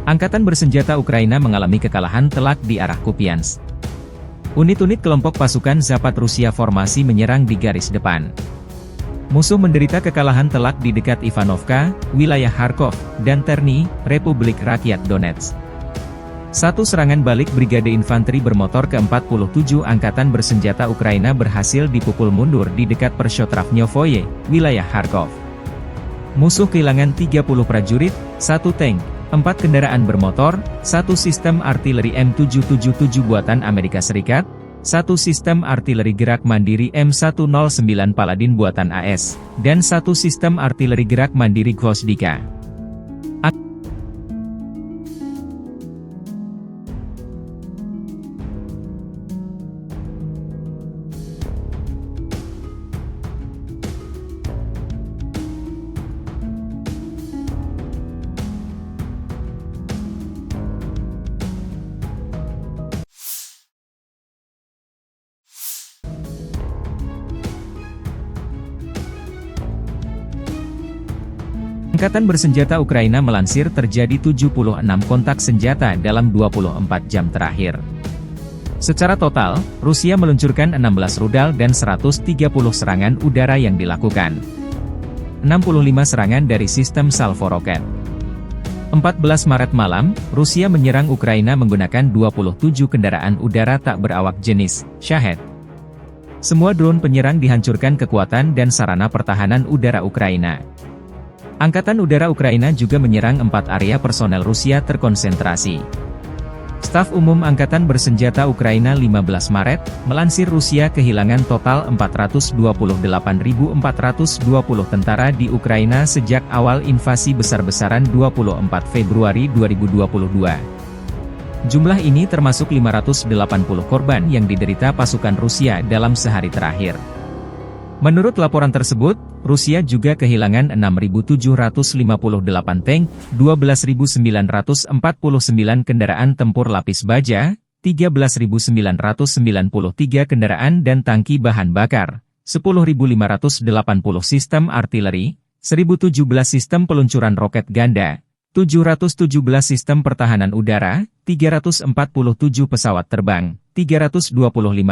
Angkatan bersenjata Ukraina mengalami kekalahan telak di arah Kupiansk. Unit-unit kelompok pasukan Zapat Rusia formasi menyerang di garis depan. Musuh menderita kekalahan telak di dekat Ivanovka, wilayah Kharkov, dan Terny, Republik Rakyat Donetsk. Satu serangan balik Brigade Infanteri bermotor ke-47 Angkatan bersenjata Ukraina berhasil dipukul mundur di dekat Pershotravnyovoye, wilayah Kharkov. Musuh kehilangan 30 prajurit, 1 tank, 4 kendaraan bermotor, 1 sistem artileri M777 buatan Amerika Serikat, 1 sistem artileri gerak mandiri M109 Paladin buatan AS, dan 1 sistem artileri gerak mandiri Gvozdika. Angkatan bersenjata Ukraina melansir terjadi 76 kontak senjata dalam 24 jam terakhir. Secara total, Rusia meluncurkan 16 rudal dan 130 serangan udara yang dilakukan. 65 serangan dari sistem salvo roket. 14 Maret malam, Rusia menyerang Ukraina menggunakan 27 kendaraan udara tak berawak jenis Shahed. Semua drone penyerang dihancurkan kekuatan dan sarana pertahanan udara Ukraina. Angkatan Udara Ukraina juga menyerang 4 area personel Rusia terkonsentrasi. Staf Umum Angkatan Bersenjata Ukraina 15 Maret, melansir Rusia kehilangan total 428.420 tentara di Ukraina sejak awal invasi besar-besaran 24 Februari 2022. Jumlah ini termasuk 580 korban yang diderita pasukan Rusia dalam sehari terakhir. Menurut laporan tersebut, Rusia juga kehilangan 6.758 tank, 12.949 kendaraan tempur lapis baja, 13.993 kendaraan dan tangki bahan bakar, 10.580 sistem artileri, 1.017 sistem peluncuran roket ganda, 717 sistem pertahanan udara, 347 pesawat terbang, 325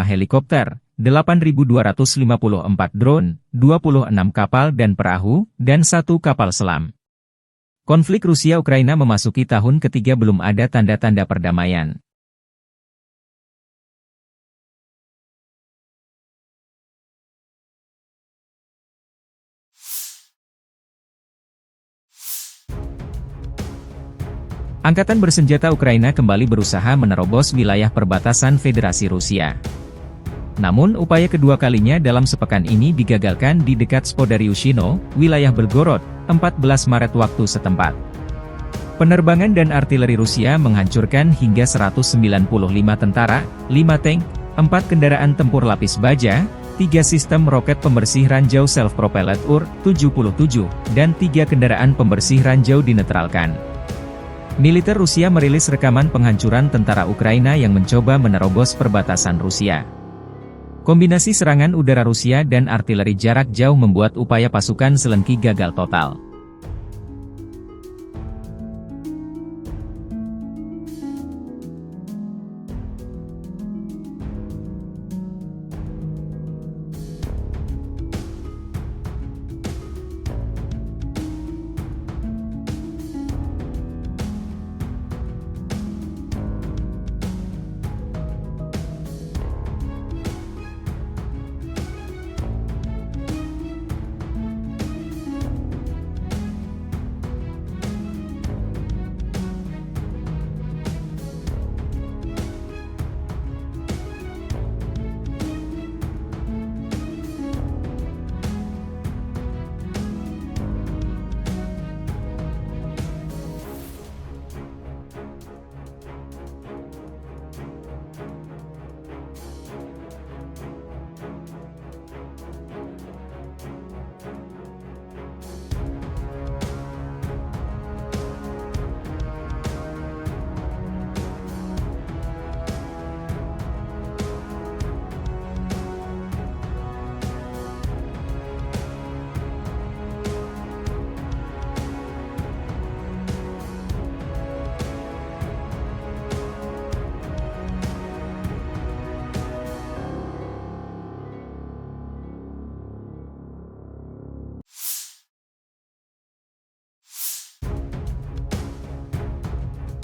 helikopter, 8.254 drone, 26 kapal dan perahu, dan 1 kapal selam. Konflik Rusia-Ukraina memasuki tahun ketiga belum ada tanda-tanda perdamaian. Angkatan bersenjata Ukraina kembali berusaha menerobos wilayah perbatasan Federasi Rusia. Namun upaya kedua kalinya dalam sepekan ini digagalkan di dekat Spodariushino, wilayah Belgorod, 14 Maret waktu setempat. Penerbangan dan artileri Rusia menghancurkan hingga 195 tentara, 5 tank, 4 kendaraan tempur lapis baja, 3 sistem roket pembersih ranjau self-propelled UR-77, dan 3 kendaraan pembersih ranjau dinetralkan. Militer Rusia merilis rekaman penghancuran tentara Ukraina yang mencoba menerobos perbatasan Rusia. Kombinasi serangan udara Rusia dan artileri jarak jauh membuat upaya pasukan Zelensky gagal total.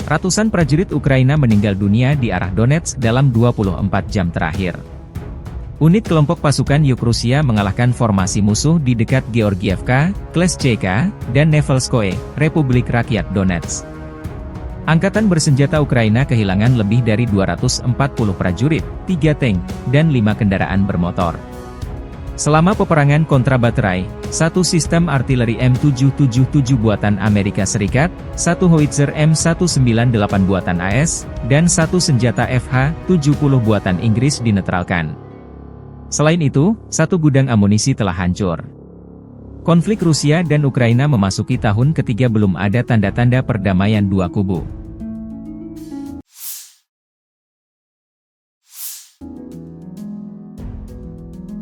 Ratusan prajurit Ukraina meninggal dunia di arah Donetsk dalam 24 jam terakhir. Unit kelompok pasukan Yuk Rusia mengalahkan formasi musuh di dekat Georgievka, Kleshchevka, dan Nevelskoye, Republik Rakyat Donetsk. Angkatan bersenjata Ukraina kehilangan lebih dari 240 prajurit, 3 tank, dan 5 kendaraan bermotor. Selama peperangan kontra baterai, 1 sistem artileri M777 buatan Amerika Serikat, 1 howitzer M198 buatan AS, dan 1 senjata FH-70 buatan Inggris dinetralkan. Selain itu, 1 gudang amunisi telah hancur. Konflik Rusia dan Ukraina memasuki tahun ketiga, belum ada tanda-tanda perdamaian dua kubu.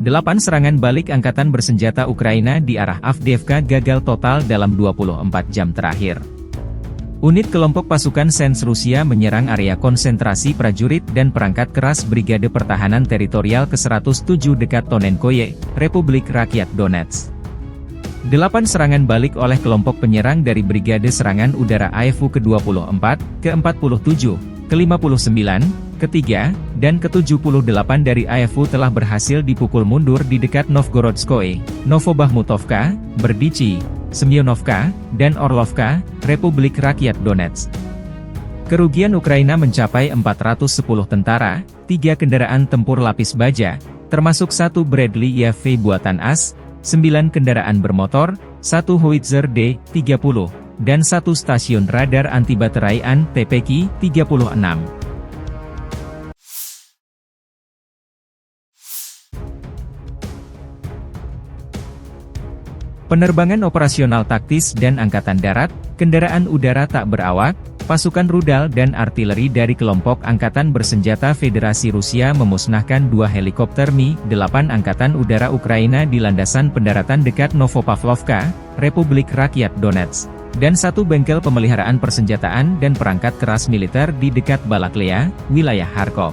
Delapan serangan balik angkatan bersenjata Ukraina di arah Avdiivka gagal total dalam 24 jam terakhir. Unit kelompok pasukan Sens Rusia menyerang area konsentrasi prajurit dan perangkat keras Brigade Pertahanan Teritorial ke-107 dekat Tonenkoye, Republik Rakyat Donetsk. 8 serangan balik oleh kelompok penyerang dari Brigade Serangan Udara AFU ke-24, ke-47, ke-59, ke-3, dan ke-78 dari AFU telah berhasil dipukul mundur di dekat Novgorodskoye, Novobahmutovka, Berdichi, Semyonovka, dan Orlovka, Republik Rakyat Donetsk. Kerugian Ukraina mencapai 410 tentara, 3 kendaraan tempur lapis baja, termasuk 1 Bradley YAV buatan AS, 9 kendaraan bermotor, 1 howitzer D-30, dan 1 stasiun radar anti-baterai AN-TPK-36. Penerbangan operasional taktis dan angkatan darat, kendaraan udara tak berawak, pasukan rudal dan artileri dari kelompok angkatan bersenjata Federasi Rusia memusnahkan 2 helikopter Mi-8 Angkatan Udara Ukraina di landasan pendaratan dekat Novopavlovka, Republik Rakyat Donetsk, dan 1 bengkel pemeliharaan persenjataan dan perangkat keras militer di dekat Balaklea, wilayah Kharkov.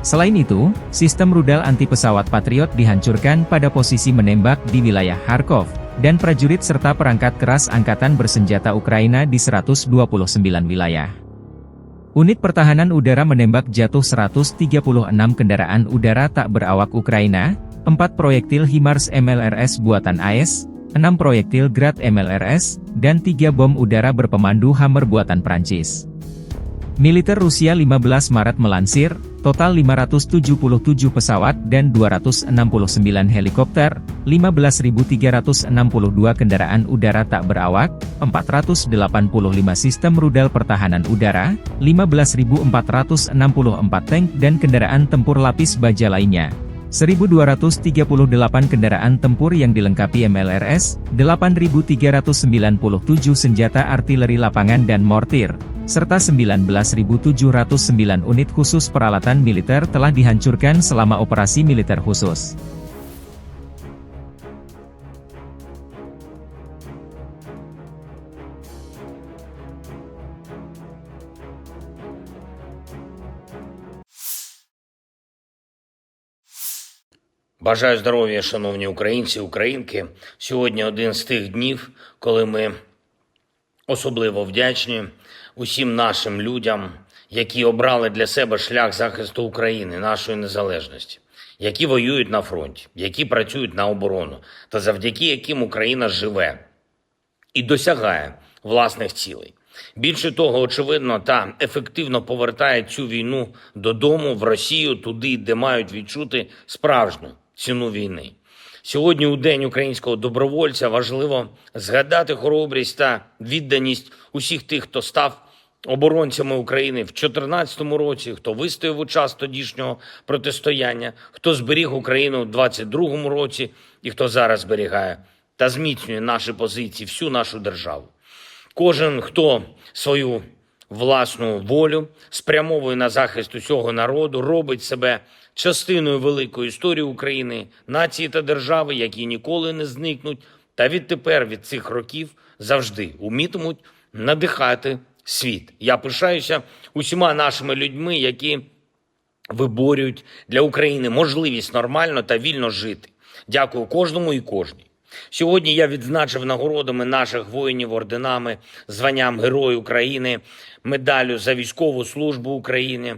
Selain itu, sistem rudal anti-pesawat Patriot dihancurkan pada posisi menembak di wilayah Kharkov, dan prajurit serta perangkat keras angkatan bersenjata Ukraina di 129 wilayah. Unit pertahanan udara menembak jatuh 136 kendaraan udara tak berawak Ukraina, 4 proyektil HIMARS MLRS buatan AES, 6 proyektil Grad MLRS, dan 3 bom udara berpemandu Hammer buatan Prancis. Militer Rusia 15 Maret melansir, total 577 pesawat dan 269 helikopter, 15.362 kendaraan udara tak berawak, 485 sistem rudal pertahanan udara, 15.464 tank dan kendaraan tempur lapis baja lainnya. 1.238 kendaraan tempur yang dilengkapi MLRS, 8.397 senjata artileri lapangan dan mortir, serta 19.709 unit khusus peralatan militer telah dihancurkan selama operasi militer khusus. Бажаю здоров'я, шановні українці, українки. Сьогодні один з тих днів, коли ми особливо вдячні усім нашим людям, які обрали для себе шлях захисту України, нашої незалежності, які воюють на фронті, які працюють на оборону, та завдяки яким Україна живе і досягає власних цілей. Більше того, очевидно та ефективно повертає цю війну додому, в Росію, туди, де мають відчути справжню ціну війни. Сьогодні, у День українського добровольця, важливо згадати хоробрість та відданість усіх тих, хто став оборонцями України в 2014 році, хто вистояв у час тодішнього протистояння, хто зберіг Україну у 2022 році і хто зараз зберігає та зміцнює наші позиції, всю нашу державу. Кожен, хто свою власну волю спрямовує на захист усього народу, робить себе частиною великої історії України, нації та держави, які ніколи не зникнуть, та відтепер від цих років завжди умітимуть надихати світ. Я пишаюся усіма нашими людьми, які виборюють для України можливість нормально та вільно жити. Дякую кожному і кожній. Сьогодні я відзначив нагородами наших воїнів орденами, званням Герой України, медаллю за військову службу України.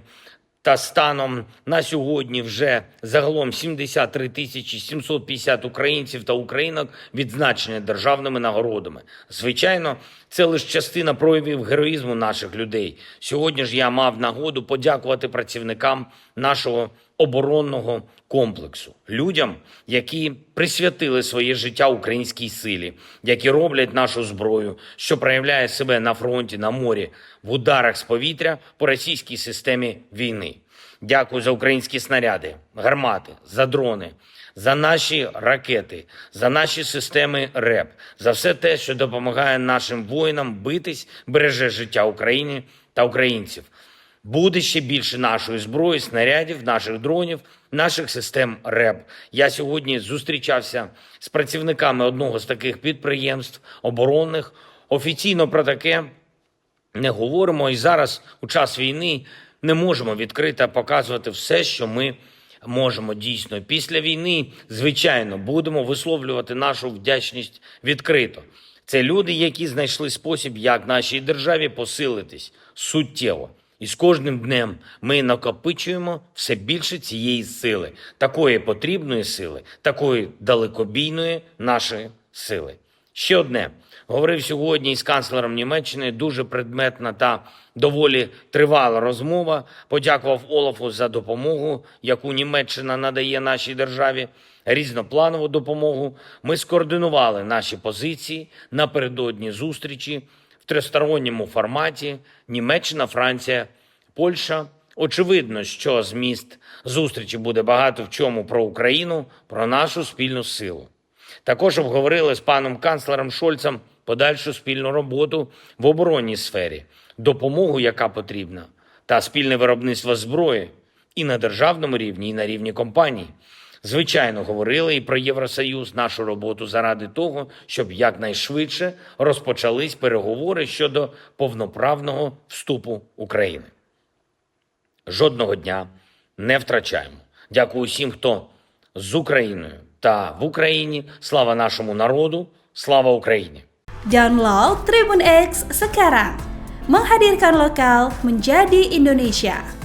Та станом на сьогодні вже загалом 73 750 українців та українок відзначені державними нагородами. Звичайно, це лише частина проявів героїзму наших людей. Сьогодні ж я мав нагоду подякувати працівникам нашого оборонного комплексу, людям, які присвятили своє життя українській силі, які роблять нашу зброю, що проявляє себе на фронті, на морі, в ударах з повітря по російській системі війни. Дякую за українські снаряди, гармати, за дрони, за наші ракети, за наші системи РЕБ, за все те, що допомагає нашим воїнам битись, береже життя України та українців. Буде ще більше нашої зброї, снарядів, наших дронів, наших систем РЕБ. Я сьогодні зустрічався з працівниками одного з таких підприємств оборонних. Офіційно про таке не говоримо, і зараз, у час війни, не можемо відкрито показувати все, що ми можемо дійсно. Після війни, звичайно, будемо висловлювати нашу вдячність відкрито. Це люди, які знайшли спосіб, як нашій державі посилитись суттєво. І з кожним днем ми накопичуємо все більше цієї сили, такої потрібної сили, такої далекобійної нашої сили. Ще одне. Говорив сьогодні із канцлером Німеччини, дуже предметна та доволі тривала розмова. Подякував Олафу за допомогу, яку Німеччина надає нашій державі, різнопланову допомогу. Ми скоординували наші позиції напередодні зустрічі в тристоронньому форматі Німеччина, Франція, Польща. Очевидно, що зміст зустрічі буде багато в чому про Україну, про нашу спільну силу. Також обговорили з паном канцлером Шольцем подальшу спільну роботу в оборонній сфері, допомогу, яка потрібна, та спільне виробництво зброї і на державному рівні, і на рівні компаній. Звичайно, говорили і про Євросоюз, нашу роботу заради того, щоб якнайшвидше розпочались переговори щодо повноправного вступу України. Жодного дня не втрачаємо. Дякую усім, хто з Україною та в Україні. Слава нашому народу, слава Україні! Download Tribun X sekarang, menghadirkan lokal menjadi Indonesia.